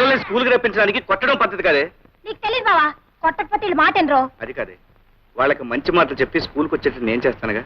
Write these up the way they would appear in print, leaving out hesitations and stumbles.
పిల్లల్ని స్కూల్కి రప్పించడానికి కొట్టడం పద్ధతి కాదే. నీకు తెలియదు బావా, కొట్టకపోతే వీళ్ళు మాట ఎనరో. అది కాదే, వాళ్ళకి మంచి మాటలు చెప్పి స్కూల్కి వచ్చేట్టు నేను చేస్తానుగా.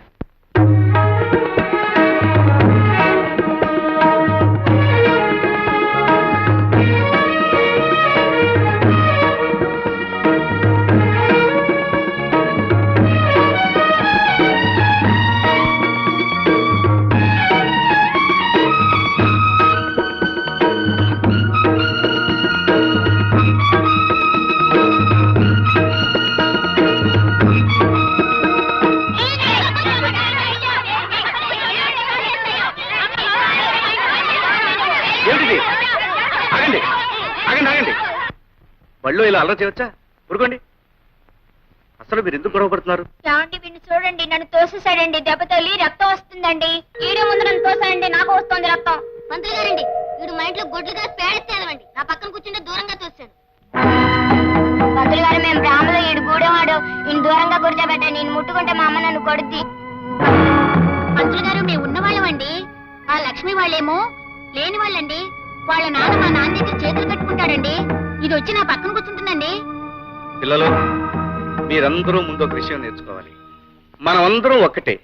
బళ్ళు ఇలా అల్లరి చేయవచ్చా? ఊరుకోండి. అసలు మీరు ఎందుకు గొడవ పడుతున్నారు? వీడిని చూడండి, నన్ను తోసేసాడండి. దెబ్బ తగిలి రక్తం వస్తుందండి. ఈడే ముందు నన్ను తోసాడండి, నాకు వస్తుంది రక్తం. మంత్రులు గారండి, వీడు మా ఇంట్లో గొడ్లుగా పేడెత్తేదవండి. నా పక్కన కూర్చుంటే దూరంగా తోస్తాడు. మంత్రులు గారు, మేము బ్రాహ్మలో ఈడు గూడేవాడు. ఈయన దూరంగా కూర్చోబెట్టాను. నేను ముట్టుకుంటే మా అమ్మ నన్ను కొడుద్ది. మంత్రులు గారు, మేము ఉన్నవాళ్ళమండి. ఆ లక్ష్మి వాళ్ళేమో లేని వాళ్ళండి. వాళ్ళ నాన్న మా నాన్న దగ్గర చేతులు కట్టుకుంటాడండి. ఇది వచ్చి నా పక్కన కూర్చుంటుందండి. పిల్లలు, మీరందరూ ముందు ఒక విషయం నేర్చుకోవాలి. మనం అందరం ఒక్కటే.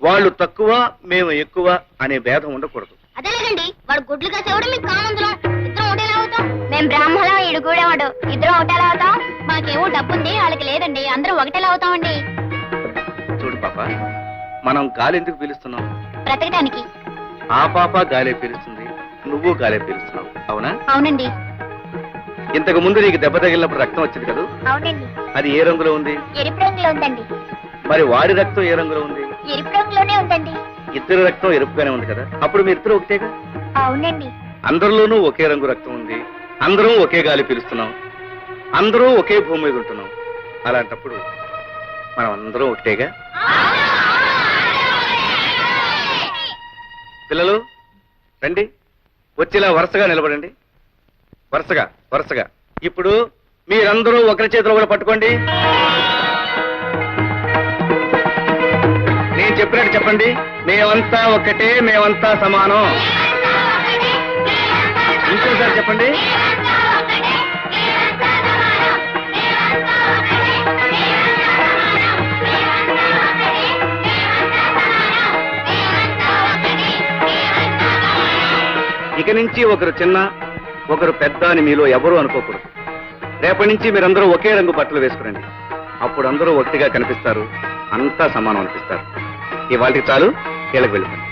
వాళ్ళు తక్కువ, మేము ఎక్కువ అనే భేదం ఉండకూడదు. అదేలేదండి, వాడు గుడ్లు కాసేవాడు, మీకు కామందులం. ఇద్దరం ఒకటేలా అవుతాం. మేము బ్రాహ్మణం, ఈడు గూడేవాడు. ఇద్దరం ఒకటేలా అవుతాం. మాకేమో డబ్బుంది, వాళ్ళకి లేదండి. అందరం ఒకటేలా అవుతామండి. చూడు పాప, మనం గాలి ఎందుకు పీలుస్తున్నాం? బ్రతకడానికి. ఆ పాప గాలే పీలుస్తుంది, నువ్వు గాలే పీలుస్తున్నావు. అవునా? అవునండి. ఇంతకు ముందు నీకు దెబ్బ తగిలినప్పుడు రక్తం వచ్చింది కదా? అవునండి. అది ఏ రంగులో ఉంది? ఎరుపు రంగులో ఉందండి. మరి వాడి రక్తం ఏ రంగులో ఉంది? ఎరుపు రంగులోనే ఉందండి. ఇద్దరు రక్తం ఎరుపుగానే ఉంది కదా? అప్పుడు మీ ఇద్దరు ఒకటేగా? అవునండి. అందరిలోనూ ఒకే రంగు రక్తం ఉంది. అందరం ఒకే గాలి పీలుస్తున్నాం. అందరూ ఒకే భూమి మీద ఉంటున్నాం. అలాంటప్పుడు మనం అందరం ఒకటేగా? పిల్లలు రండి, వచ్చేలా వరుసగా నిలబడండి. వరుసగా వరుసగా. ఇప్పుడు మీరందరూ ఒకరి చేతిలో కూడా పట్టుకోండి. నేను చెప్పినట్టు చెప్పండి. మేమంతా ఒక్కటే, మేమంతా సమానం. ఇంకోసారి చెప్పండి. ఇక నుంచి ఒకరు చిన్న, ఒకరు పెద్ద అని మీలో ఎవరూ అనుకోకూడదు. రేపటి నుంచి మీరందరూ ఒకే రంగు బట్టలు వేసుకురండి. అప్పుడు అందరూ ఒకటిగా కనిపిస్తారు, అంతా సమానం అనిపిస్తారు. ఇవాళకి చాలు, కీళ్ళకి వెళ్ళిపోండి.